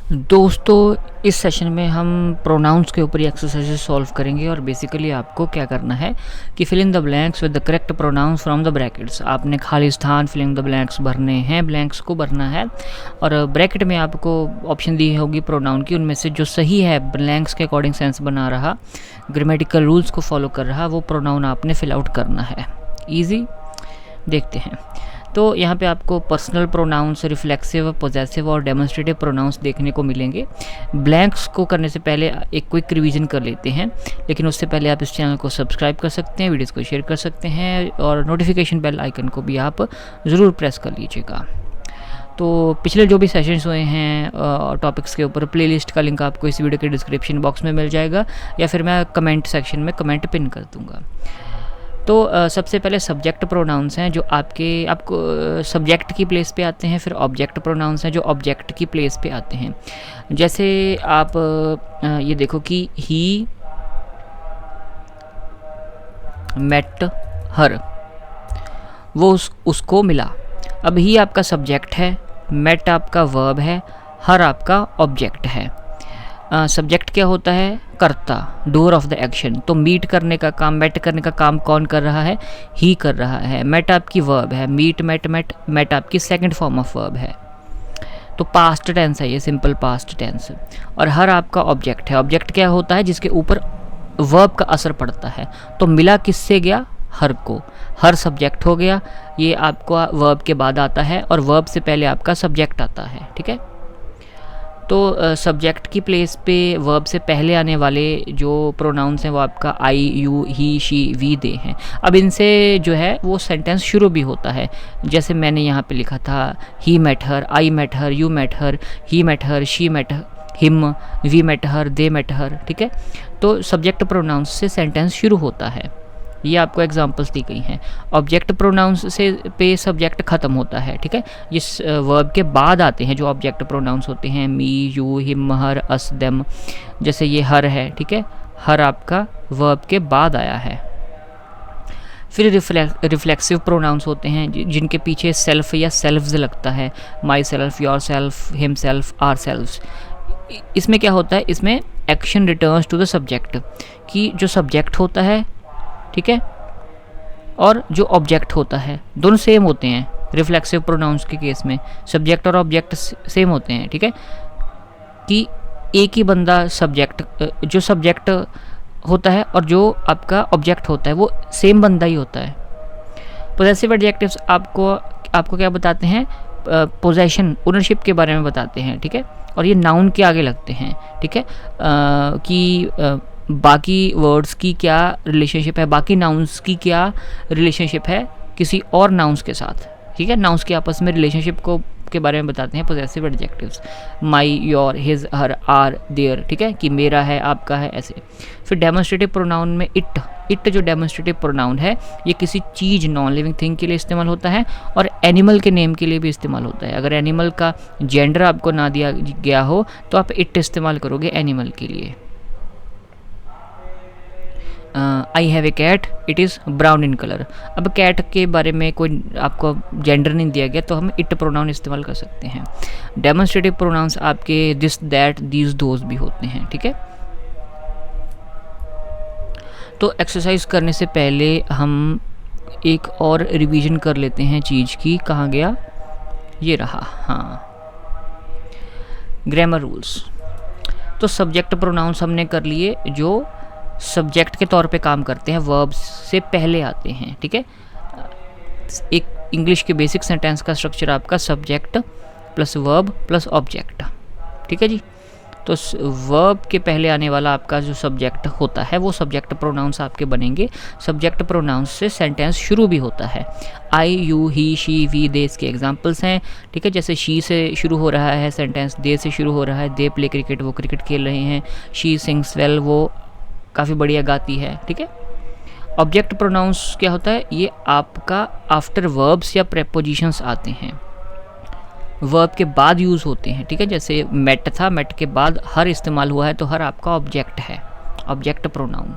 दोस्तों, इस सेशन में हम प्रोनाउंस के ऊपर ही एक्सरसाइजेस सॉल्व करेंगे और बेसिकली आपको क्या करना है कि fill in the blanks with the correct pronouns from the brackets. आपने खाली स्थान फिल इन द ब्लैंक्स भरने हैं, ब्लैंक्स को भरना है और ब्रैकेट में आपको ऑप्शन दी होगी प्रोनाउन की, उनमें से जो सही है, ब्लैंक्स के अकॉर्डिंग सेंस बना रहा, ग्रामेटिकल रूल्स को फॉलो कर रहा, वो प्रोनाउन आपने फिल आउट करना है। ईजी, देखते हैं। तो यहाँ पे आपको पर्सनल प्रोनाउंस, रिफ्लेक्सिव, पोजेसिव और डेमोन्स्ट्रेटिव प्रोनाउंस देखने को मिलेंगे। ब्लैंक्स को करने से पहले एक क्विक रिवीजन कर लेते हैं, लेकिन उससे पहले आप इस चैनल को सब्सक्राइब कर सकते हैं, वीडियोस को शेयर कर सकते हैं और नोटिफिकेशन बेल आइकन को भी आप ज़रूर प्रेस कर लीजिएगा। तो पिछले जो भी सेशंस हुए हैं टॉपिक्स के ऊपर, प्लेलिस्ट का लिंक आपको इस वीडियो के डिस्क्रिप्शन बॉक्स में मिल जाएगा या फिर मैं कमेंट सेक्शन में कमेंट पिन कर दूँगा। तो सबसे पहले सब्जेक्ट प्रोनाउंस हैं जो आपको सब्जेक्ट की प्लेस पे आते हैं, फिर ऑब्जेक्ट प्रोनाउंस हैं जो ऑब्जेक्ट की प्लेस पे आते हैं। जैसे आप ये देखो कि ही मेट हर, वो उसको मिला। अब ही आपका सब्जेक्ट है, मेट आपका वर्ब है, हर आपका ऑब्जेक्ट है। सब्जेक्ट क्या होता है? कर्ता, डोर ऑफ द एक्शन। तो मीट करने का काम, मेट करने का काम कौन कर रहा है? ही कर रहा है। मेट आपकी वर्ब है, मीट मेट मेट, मेट आपकी सेकंड फॉर्म ऑफ वर्ब है। तो पास्ट टेंस है ये, सिंपल पास्ट टेंस। और हर आपका ऑब्जेक्ट है। ऑब्जेक्ट क्या होता है? जिसके ऊपर वर्ब का असर पड़ता है। तो मिला किससे गया? हर को। हर सब्जेक्ट हो गया, ये आपका वर्ब के बाद आता है और वर्ब से पहले आपका सब्जेक्ट आता है। ठीक है, तो सब्जेक्ट की प्लेस पे वर्ब से पहले आने वाले जो प्रोनाउंस हैं वो आपका आई, यू, ही, शी, वी, दे हैं। अब इनसे जो है वो सेंटेंस शुरू भी होता है। जैसे मैंने यहाँ पे लिखा था, he met her, I met her, you met her, he met her, she met him, we met her, they met her. ठीक है, तो सब्जेक्ट प्रोनाउंस से सेंटेंस शुरू होता है। ये आपको एग्जांपल्स दी गई हैं। ऑब्जेक्ट प्रोनाउंस से पे सब्जेक्ट ख़त्म होता है। ठीक है, इस वर्ब के बाद आते हैं जो object pronouns me you, him, you, him, हर, अस, देम। जैसे ये हर है, ठीक है, हर आपका वर्ब के बाद आया है। फिर रिफ्लेक्सिव प्रोनाउंस होते हैं जिनके पीछे सेल्फ या सेल्फ्स लगता है, my self, your self, him self, are selfs. इसमें क्या होता है? इसमें action returns to the subject, कि जो सब्जेक्ट होता है, ठीक है, और जो ऑब्जेक्ट होता है दोनों सेम होते हैं। रिफ्लेक्सिव प्रोनाउंस के केस में सब्जेक्ट और ऑब्जेक्ट सेम होते हैं। ठीक है, कि एक ही बंदा सब्जेक्ट, जो सब्जेक्ट होता है और जो आपका ऑब्जेक्ट होता है वो सेम बंदा ही होता है। पोजेसिव एडजेक्टिव्स आपको क्या बताते हैं? पोजेशन, ओनरशिप के बारे में बताते हैं। ठीक है, और ये नाउन के आगे लगते हैं। ठीक है, कि बाकी वर्ड्स की क्या रिलेशनशिप है, बाकी नाउन्स की क्या रिलेशनशिप है किसी और नाउन्स के साथ। ठीक है, नाउन्स के आपस में रिलेशनशिप को के बारे में बताते हैं possessive adjectives. My, your, his, her, our, their. ठीक है, कि मेरा है, आपका है, ऐसे। फिर डेमोन्स्ट्रेटिव प्रोनाउन में इट जो डेमोन्स्ट्रेटिव प्रोनाउन है ये किसी चीज़, नॉन लिविंग थिंग के लिए इस्तेमाल होता है और एनिमल के नेम के लिए भी इस्तेमाल होता है। अगर एनिमल का जेंडर आपको ना दिया गया हो तो आप इट इस्तेमाल करोगे एनिमल के लिए। I have a cat, it is brown in colour. अब कैट के बारे में कोई आपको जेंडर नहीं दिया गया तो हम इट प्रोनाउन इस्तेमाल कर सकते हैं। डेमोन्स्ट्रेटिव प्रोनाउंस आपके दिस, दैट, दीज, दोज भी होते हैं। ठीक है, तो एक्सरसाइज करने से पहले हम एक और रिवीजन कर लेते हैं चीज़ की। कहाँ गया? ये रहा। हाँ, ग्रामर रूल्स। तो सब्जेक्ट प्रोनाउंस हमने कर लिए जो सब्जेक्ट के तौर पे काम करते हैं, वर्ब्स से पहले आते हैं। ठीक है, एक इंग्लिश के बेसिक सेंटेंस का स्ट्रक्चर आपका subject plus verb plus object. ठीक है जी, तो वर्ब के पहले आने वाला आपका जो सब्जेक्ट होता है वो सब्जेक्ट प्रोनाउंस आपके बनेंगे। सब्जेक्ट प्रोनाउंस से सेंटेंस शुरू भी होता है। आई, यू, ही, शी, वी, दे इसके एग्जांपल्स हैं। ठीक है, जैसे शी से शुरू हो रहा है सेंटेंस, दे से शुरू हो रहा है, दे प्ले क्रिकेट, वो क्रिकेट खेल रहे हैं। शी सिंग्स वेल, वो काफ़ी बढ़िया गाती है। ठीक है, ऑब्जेक्ट प्रोनाउंस क्या होता है? ये आपका आफ्टर वर्ब्स या प्रेपोजिशंस आते हैं, वर्ब के बाद यूज़ होते हैं। ठीक है, जैसे मेट था, मेट के बाद हर इस्तेमाल हुआ है तो हर आपका ऑब्जेक्ट है, ऑब्जेक्ट प्रोनाउन।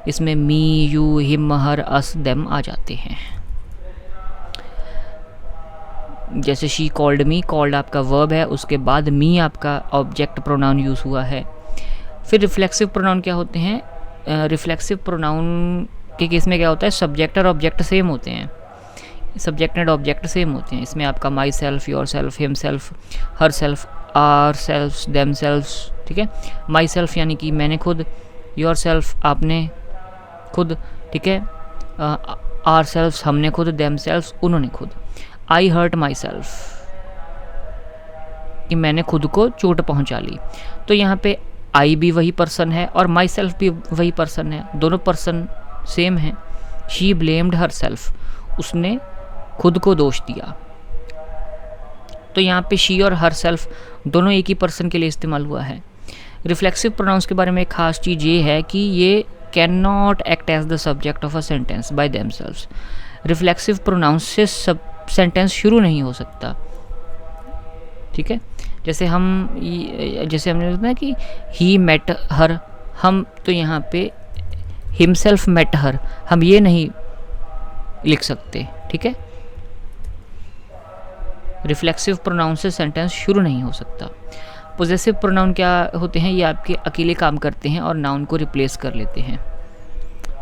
इसमें me, you, him, her, us, them आ जाते हैं। जैसे शी कॉल्ड मी, कॉल्ड आपका वर्ब है, उसके बाद मी आपका ऑब्जेक्ट प्रोनाउन यूज़ हुआ है। फिर रिफ्लेक्सिव प्रोनाउन क्या होते हैं? रिफ्लेक्सिव प्रोनाउन के केस में क्या होता है, सब्जेक्ट और ऑब्जेक्ट सेम होते हैं, सब्जेक्ट एंड ऑब्जेक्ट सेम होते हैं। इसमें आपका my self, your self, him self, herself, ourself, themself, ठीक है। माई सेल्फ यानी कि मैंने खुद, योर सेल्फ आपने खुद, ठीक है, आर सेल्फ हमने खुद, देम सेल्फ उन्होंने खुद। आई हर्ट माई सेल्फ कि मैंने खुद को चोट पहुंचा ली। तो यहाँ पे आई भी वही पर्सन है और माई सेल्फ भी वही पर्सन है, दोनों पर्सन सेम हैं। शी ब्लेम्ड हर सेल्फ, उसने खुद को दोष दिया। तो यहाँ पे शी और हर सेल्फ दोनों एक ही पर्सन के लिए इस्तेमाल हुआ है। रिफ्लेक्सिव प्रोनाउंस के बारे में एक खास चीज़ ये है कि ये can not act as the subject of a sentence by themselves. Reflexive pronouns से सब सेंटेंस शुरू नहीं हो सकता, ठीक है। जैसे हमने बताया कि ही मेट हर, हम तो यहाँ पे हिमसेल्फ मेट हर, हम ये नहीं लिख सकते, ठीक है। रिफ्लेक्सिव प्रोनाउन से सेंटेंस शुरू नहीं हो सकता। पोजेसिव प्रोनाउन क्या होते हैं? ये आपके अकेले काम करते हैं और नाउन को रिप्लेस कर लेते हैं।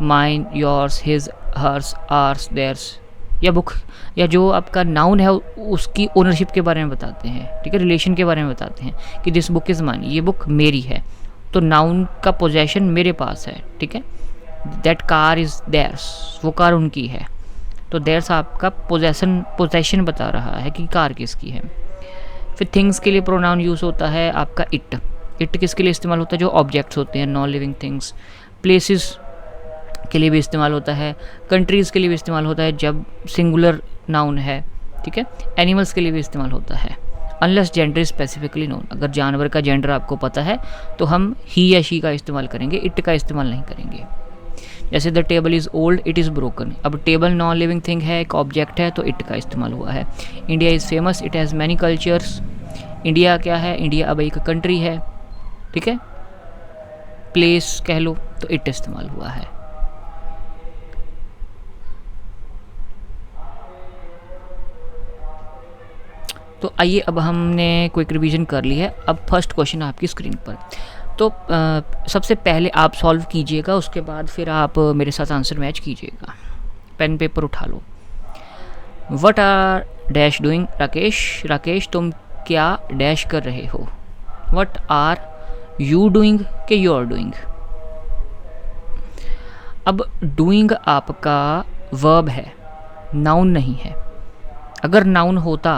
Mine, yours, his, hers, ours, theirs या बुक, या जो आपका नाउन है उसकी ओनरशिप के बारे में बताते हैं, ठीक है, रिलेशन के बारे में बताते हैं कि दिस बुक इज़ माइन, ये बुक मेरी है, तो नाउन का पोजेशन मेरे पास है, ठीक है। दैट कार इज़ देयर्स, वो कार उनकी है, तो देयर्स आपका पोजेशन बता रहा है कि कार किसकी है। फिर थिंग्स के लिए प्रोनाउन यूज़ होता है आपका इट। इट किसके लिए इस्तेमाल होता है? जो ऑब्जेक्ट्स होते हैं, नॉन लिविंग थिंग्स। प्लेसेस के लिए भी इस्तेमाल होता है, कंट्रीज़ के लिए भी इस्तेमाल होता है जब सिंगुलर नाउन है, ठीक है। एनिमल्स के लिए भी इस्तेमाल होता है, अनलेस जेंडर स्पेसिफिकली नोन। अगर जानवर का जेंडर आपको पता है तो हम ही या शी का इस्तेमाल करेंगे, इट का इस्तेमाल नहीं करेंगे। जैसे the table is old, it is broken. अब टेबल नॉन लिविंग थिंग है, एक ऑब्जेक्ट है, तो इट का इस्तेमाल हुआ है। India is famous, it has many cultures. India क्या है? इंडिया अब एक कंट्री है, ठीक है। प्लेस कह लो तो इट इस्तेमाल हुआ है। तो आइए अब हमने क्विक रिवीजन कर ली है। अब फर्स्ट क्वेश्चन आपकी स्क्रीन पर, तो सबसे पहले आप सॉल्व कीजिएगा, उसके बाद फिर आप मेरे साथ आंसर मैच कीजिएगा। पेन पेपर उठा लो। What are dash doing Rakesh? Rakesh तुम क्या डैश कर रहे हो? व्हाट आर यू डूइंग के यू आर डूइंग? अब डूइंग आपका वर्ब है, नाउन नहीं है। अगर नाउन होता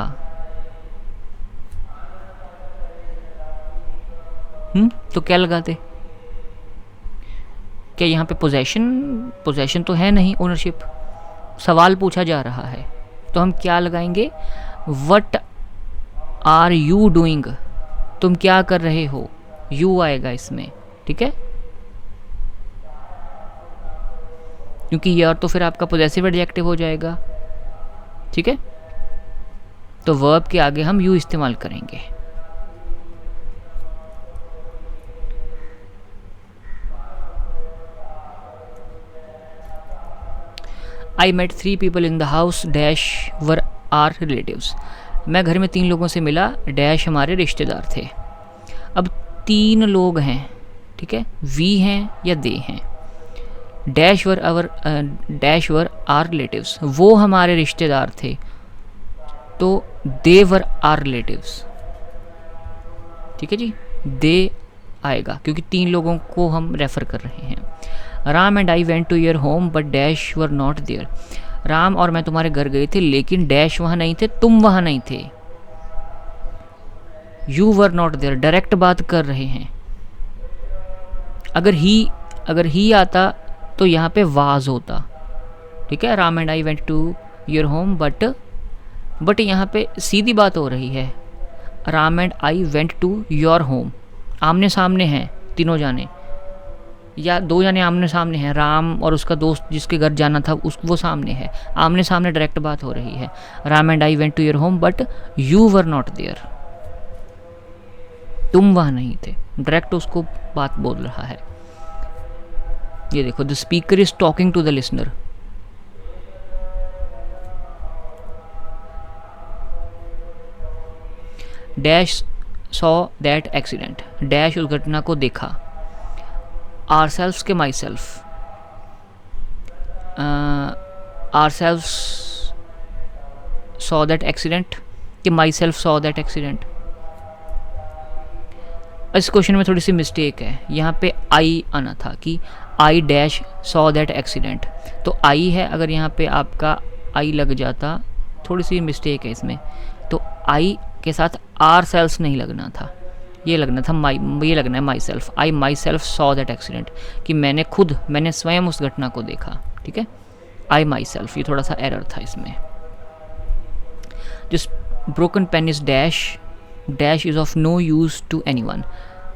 तो क्या लगाते? क्या यहाँ पे पोजेशन तो है नहीं, ओनरशिप। सवाल पूछा जा रहा है तो हम क्या लगाएंगे? व्हाट आर यू डूइंग, तुम क्या कर रहे हो, यू आएगा इसमें, ठीक है। क्योंकि यार तो फिर आपका पोजेसिव एडजेक्टिव हो जाएगा, ठीक है। तो वर्ब के आगे हम यू इस्तेमाल करेंगे। I met 3 people in the house dash were our relatives. मैं घर में 3 लोगों से मिला, डैश हमारे रिश्तेदार थे। अब 3 लोग हैं, ठीक है, वी हैं या दे हैं। डैश वर आर रिलेटिव्स, वो हमारे रिश्तेदार थे, तो दे वर आर रिलेटिव्स, ठीक है जी। दे आएगा क्योंकि 3 लोगों को हम रेफ़र कर रहे हैं। Ram and I went to your home but dash were not there. Ram और मैं तुम्हारे घर गए थे लेकिन डैश वहाँ नहीं थे, तुम वहाँ नहीं थे। You were not there, direct बात कर रहे हैं। अगर ही आता तो यहाँ पे वाज होता, ठीक है। Ram and I went to your home but यहाँ पे सीधी बात हो रही है। Ram and I went to your home, आमने सामने हैं तीनों जाने, या 2 जाने आमने सामने हैं। राम और उसका दोस्त जिसके घर जाना था वो सामने है, आमने सामने डायरेक्ट बात हो रही है। Ram and I went to your home but you were not there, तुम वहाँ नहीं थे, डायरेक्ट उसको बात बोल रहा है। ये देखो, the speaker is talking to the listener. Dash saw that accident, dash उस घटना को देखा, आर सेल्फ्स के myself, are सेल्फ्स saw that accident कि myself saw that accident. इस क्वेश्चन में थोड़ी सी मिस्टेक है, यहाँ पे आई आना था कि I dash saw that accident, तो आई है, अगर यहाँ पे आपका आई लग जाता, थोड़ी सी मिस्टेक है इसमें, तो आई के साथ आर सेल्स नहीं लगना था, ये लगना था माई, ये लगना है my self, I my self saw that accident कि मैंने स्वयं उस घटना को देखा, ठीक है, आई माई सेल्फ, ये थोड़ा सा एरर था इसमें। This broken pen is dash, dash is of no use to anyone,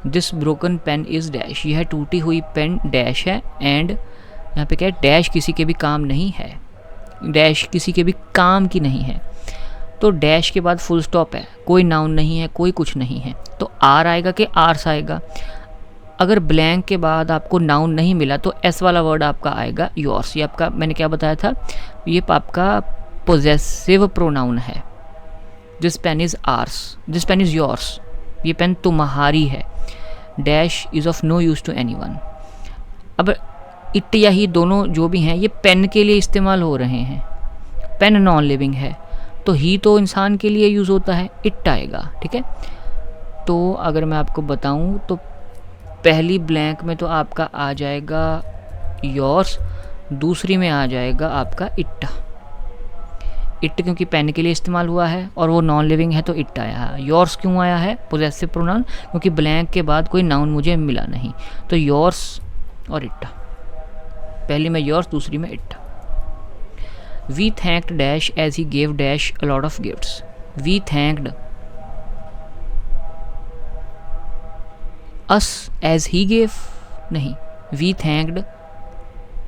this broken pen is dash, यह टूटी हुई पेन डैश है, एंड यहाँ पे क्या है, डैश किसी के भी काम नहीं है, डैश किसी के भी काम की नहीं है, तो डैश के बाद फुल स्टॉप है, कोई नाउन नहीं है, कोई कुछ नहीं है, तो आर आएगा कि आर्स आएगा। अगर ब्लैंक के बाद आपको नाउन नहीं मिला तो एस वाला वर्ड आपका आएगा योर्स, ये आपका मैंने क्या बताया था, ये आपका पोजेसिव प्रोनाउन है। This pen is ours, this pen is yours, ये पेन तुम्हारी है, dash is of no use to anyone. अब इट या ही दोनों जो भी हैं ये पेन के लिए इस्तेमाल हो रहे हैं, पेन नॉन लिविंग है, तो ही तो इंसान के लिए यूज़ होता है, इट आएगा, ठीक है। तो अगर मैं आपको बताऊं तो पहली ब्लैंक में तो आपका आ जाएगा योर्स, दूसरी में आ जाएगा आपका इट, इट क्योंकि पेन के लिए इस्तेमाल हुआ है और वो नॉन लिविंग है तो इट आया है। योर्स क्यों आया है पोजेसिव प्रोनाउन, क्योंकि ब्लैंक के बाद कोई नाउन मुझे मिला नहीं, तो योर्स और इट, पहली में योर्स दूसरी में it. We thanked dash as he gave dash a lot of gifts, we thanked us as he gave नहीं, वी थैंक्ड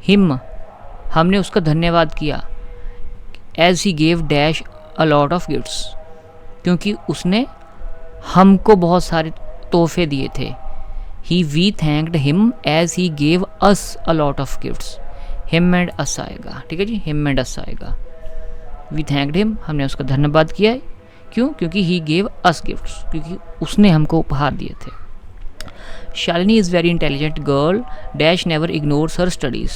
हिम, हमने उसका धन्यवाद किया, as he gave dash a lot of gifts, क्योंकि उसने हमको बहुत सारे तोहफे दिए थे। ही we thanked him as he gave us a lot of gifts, him and us आएगा, ठीक है जी, हिम एंड अस आएगा। वी थैंक्ड हिम, हमने उसका धन्यवाद किया, क्यों, क्योंकि ही गेव अस गिफ्ट्स, क्योंकि उसने हमको उपहार दिए थे। Shalini is very intelligent girl dash never ignores her studies,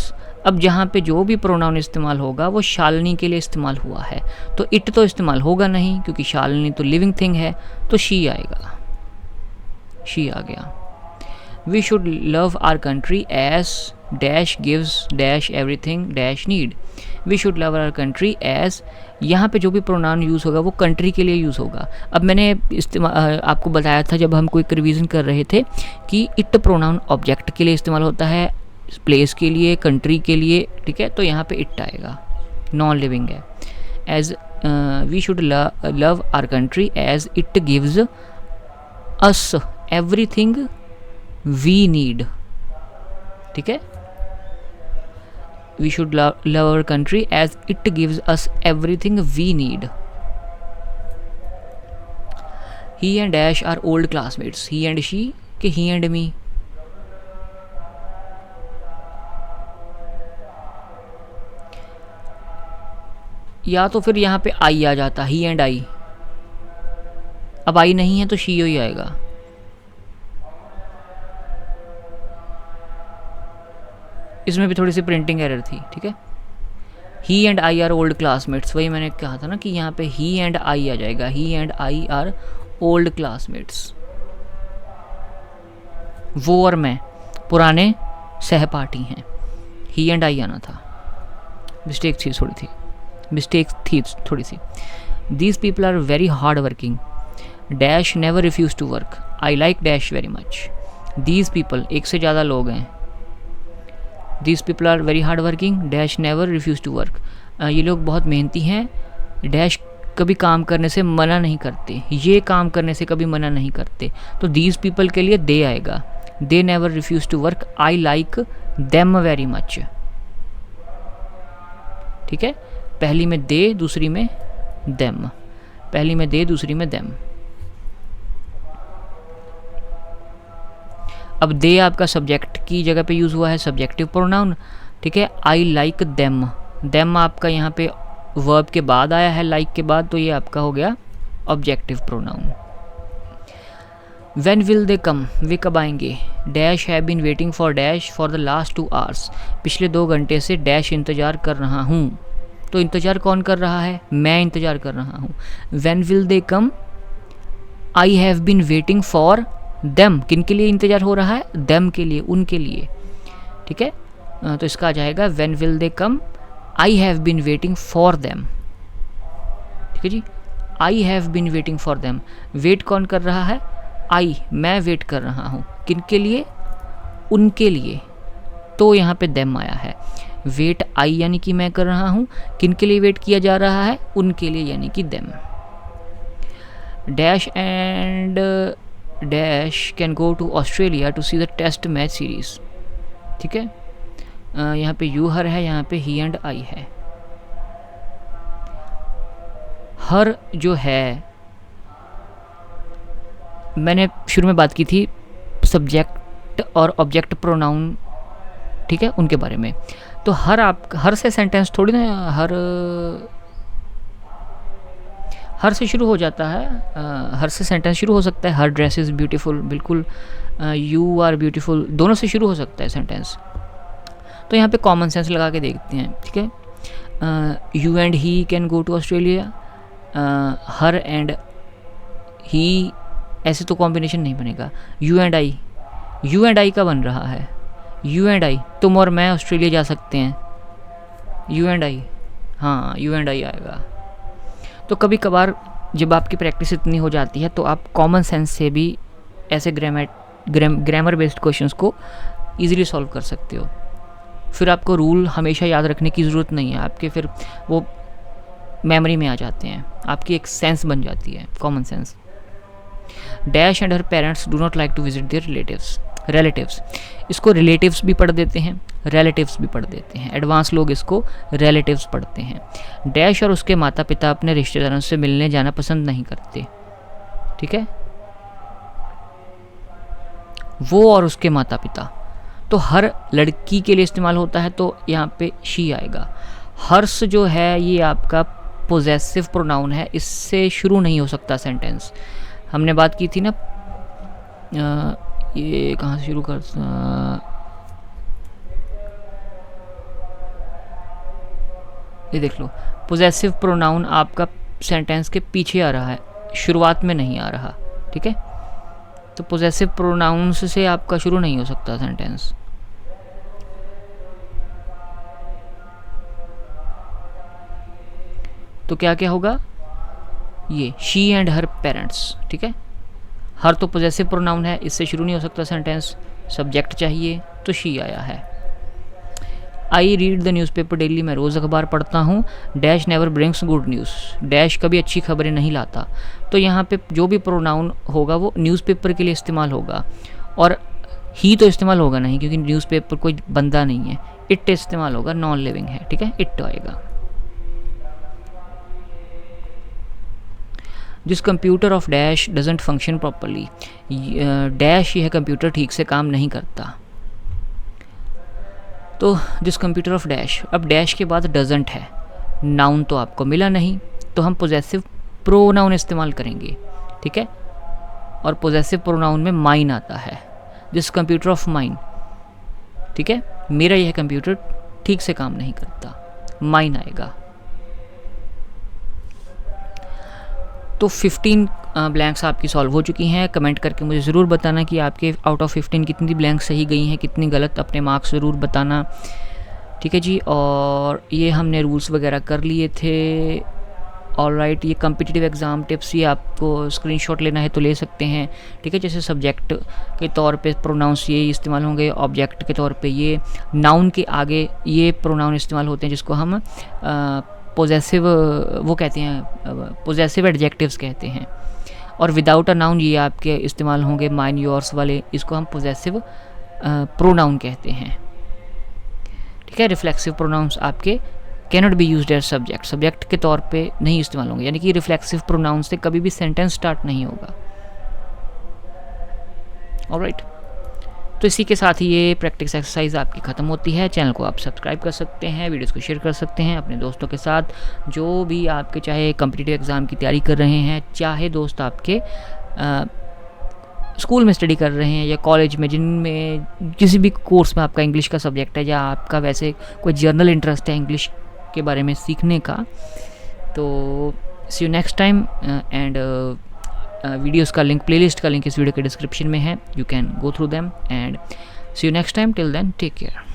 अब जहाँ पे जो भी प्रोनाउन इस्तेमाल होगा वो शालिनी के लिए इस्तेमाल हुआ है, तो इट तो इस्तेमाल होगा नहीं क्योंकि शालिनी तो लिविंग थिंग है, तो शी आएगा, शी आ गया। We should love our country as dash gives dash everything dash need, we should love our country as, यहाँ पे जो भी प्रोनाउन यूज़ होगा वो कंट्री के लिए यूज़ होगा। अब मैंने आपको बताया था जब हम कोई रिवीजन कर रहे थे कि इट प्रोनाउन ऑब्जेक्ट के लिए इस्तेमाल होता है, प्लेस के लिए, कंट्री के लिए, ठीक है, तो यहाँ पे इट आएगा, नॉन लिविंग है। As we should love our country as it gives us everything we need, ठीक है, we should love our country as it gives us everything we need. He and Dash are old classmates, he and she कि he and me, या तो फिर यहाँ पे आई आ जाता, ही and आई, अब आई नहीं है तो शी ही आएगा। इसमें भी थोड़ी सी प्रिंटिंग एरर थी, ठीक है। He and I are old classmates, वही मैंने कहा था ना कि यहाँ पे ही एंड आई आ जाएगा, he and I are old classmates, वो और मैं पुराने सहपाठी हैं, ही एंड आई आना था, मिस्टेक थी थोड़ी सी। These people are very hard working dash never refuse to work, I like dash very much, these people एक से ज़्यादा लोग हैं, these people are very hard working dash never refuse to work, ये लोग बहुत मेहनती हैं, डैश कभी काम करने से मना नहीं करते, ये काम करने से कभी मना नहीं करते, तो दीज पीपल के लिए दे आएगा, they never refuse to work, I like them very much, ठीक है, पहली में दे दूसरी में देम, पहली में दे दूसरी में देम। अब दे आपका सब्जेक्ट की जगह पे यूज़ हुआ है, सब्जेक्टिव प्रोनाउन, ठीक है। आई लाइक देम, देम आपका यहाँ पे वर्ब के बाद आया है, लाइक के बाद, तो ये आपका हो गया objective pronoun, when will they come, वे कब आएंगे। Dash have been waiting for dash for the last 2 hours, पिछले 2 घंटे से डैश इंतज़ार कर रहा हूँ। तो इंतज़ार कौन कर रहा है, मैं इंतज़ार कर रहा हूँ। When will they come, I have been waiting for them, किन के लिए इंतज़ार हो रहा है, देम के लिए, उनके लिए। ठीक है, तो इसका आ जाएगा when will they come, I have been waiting for them. ठीक है जी, I have been waiting for them, wait कौन कर रहा है, आई, मैं वेट कर रहा हूँ, किन के लिए, उनके लिए। तो यहाँ पे देम आया है। वेट आई यानी कि मैं कर रहा हूँ, किन के लिए वेट किया जा रहा है, उनके लिए यानी कि them. Dash and dash can go to Australia to see the test match series. ठीक है, यहाँ पे यू हर है, यहाँ पे ही एंड आई है। हर जो है, मैंने शुरू में बात की थी सब्जेक्ट और ऑब्जेक्ट प्रोनाउन, ठीक है, उनके बारे में। तो हर से सेंटेंस थोड़ी ना हर से शुरू हो जाता है, हर से सेंटेंस शुरू हो सकता है। हर ड्रेस इज़ ब्यूटीफुल, बिल्कुल, यू आर ब्यूटीफुल, दोनों से शुरू हो सकता है सेंटेंस। तो यहाँ पे कॉमन सेंस लगा के देखते हैं। ठीक है, you and he can go to Australia, her and he, ऐसे तो कॉम्बिनेशन नहीं बनेगा। यू एंड आई का बन रहा है, यू एंड आई, तुम और मैं ऑस्ट्रेलिया जा सकते हैं, यू एंड आई, हाँ यू एंड आई आएगा। तो कभी कभार जब आपकी प्रैक्टिस इतनी हो जाती है तो आप कॉमन सेंस से भी ऐसे ग्रामर बेस्ड क्वेश्चंस को ईजिली सॉल्व कर सकते हो। फिर आपको रूल हमेशा याद रखने की ज़रूरत नहीं है, आपके फिर वो मेमोरी में आ जाते हैं, आपकी एक सेंस बन जाती है, common sense. Dash and her parents do not like to visit their relatives, इसको रिलेटिव्स भी पढ़ देते हैं, रिलेटिव्स भी पढ़ देते हैं, एडवांस लोग इसको रिलेटिव्स पढ़ते हैं। डैश और उसके माता पिता अपने रिश्तेदारों से मिलने जाना पसंद नहीं करते। ठीक है, वो और उसके माता पिता, तो हर लड़की के लिए इस्तेमाल होता है, तो यहाँ पे शी आएगा। हर्ष जो है ये आपका पोजेसिव प्रोनाउन है, इससे शुरू नहीं हो सकता सेंटेंस। हमने बात की थी ना, ये कहाँ से शुरू कर, ये देख लो, पोजेसिव प्रोनाउन आपका सेंटेंस के पीछे आ रहा है, शुरुआत में नहीं आ रहा। ठीक है, तो पोजेसिव प्रोनाउंस से आपका शुरू नहीं हो सकता सेंटेंस। तो क्या क्या होगा, ये शी एंड हर पेरेंट्स। ठीक है, हर तो पोजेसिव प्रोनाउन है, इससे शुरू नहीं हो सकता सेंटेंस, सब्जेक्ट चाहिए, तो शी आया है। I read the newspaper daily, मैं रोज़ अखबार पढ़ता हूँ। Dash never brings good news, dash कभी अच्छी खबरें नहीं लाता। तो यहाँ पे जो भी प्रोनाउन होगा वो न्यूज़पेपर के लिए इस्तेमाल होगा, और ही तो इस्तेमाल होगा नहीं क्योंकि न्यूज़पेपर कोई बंदा नहीं है। इट इस्तेमाल होगा, नॉन लिविंग है। ठीक है, इट आएगा। This computer of dash doesn't function properly, dash यह कंप्यूटर ठीक से काम नहीं करता। तो दिस कंप्यूटर ऑफ डैश, अब डैश के बाद डजेंट है, नाउन तो आपको मिला नहीं, तो हम पोजेसिव प्रोनाउन इस्तेमाल करेंगे। ठीक है, और पोजेसिव प्रोनाउन में माइन आता है। दिस कंप्यूटर ऑफ माइन, ठीक है, मेरा यह कंप्यूटर ठीक से काम नहीं करता, माइन आएगा। तो 15 ब्लैंक्स आपकी सॉल्व हो चुकी हैं। कमेंट करके मुझे ज़रूर बताना कि आपके आउट ऑफ 15 कितनी ब्लैंक सही गई हैं, कितनी गलत, अपने मार्क्स ज़रूर बताना। ठीक है जी, और ये हमने रूल्स वगैरह कर लिए थे। ऑलराइट, ये कम्पिटिटिव एग्ज़ाम टिप्स, ये आपको स्क्रीनशॉट लेना है तो ले सकते हैं। ठीक है, जैसे सब्जेक्ट के तौर पे प्रोनाउंस ये इस्तेमाल होंगे, ऑब्जेक्ट के तौर पे ये, नाउन के आगे ये प्रोनाउन इस्तेमाल होते हैं जिसको हम पोजेसिव वो कहते हैं, पोजेसिव एडजेक्टिव्स कहते हैं। और विदाउट अ नाउन ये आपके इस्तेमाल होंगे माइन योर्स वाले, इसको हम पोजेसिव प्रोनाउन कहते हैं। ठीक है, रिफ्लेक्सिव प्रोनाउंस आपके cannot be used as subject, subject के तौर पे नहीं इस्तेमाल होंगे, यानी कि रिफ्लेक्सिव प्रोनाउन से कभी भी सेंटेंस स्टार्ट नहीं होगा। ऑलराइट, तो इसी के साथ ही ये प्रैक्टिस एक्सरसाइज आपकी ख़त्म होती है। चैनल को आप सब्सक्राइब कर सकते हैं, वीडियोस को शेयर कर सकते हैं अपने दोस्तों के साथ, जो भी आपके चाहे कॉम्पिटिटिव एग्ज़ाम की तैयारी कर रहे हैं, चाहे दोस्त आपके स्कूल में स्टडी कर रहे हैं या कॉलेज में, जिनमें किसी भी कोर्स में आपका इंग्लिश का सब्जेक्ट है या आपका वैसे कोई जर्नल इंटरेस्ट है इंग्लिश के बारे में सीखने का, तो see you next time. And videos का लिंक, प्लेलिस्ट का लिंक इस वीडियो के डिस्क्रिप्शन में है, you can go through them and see you next time. Till then take care.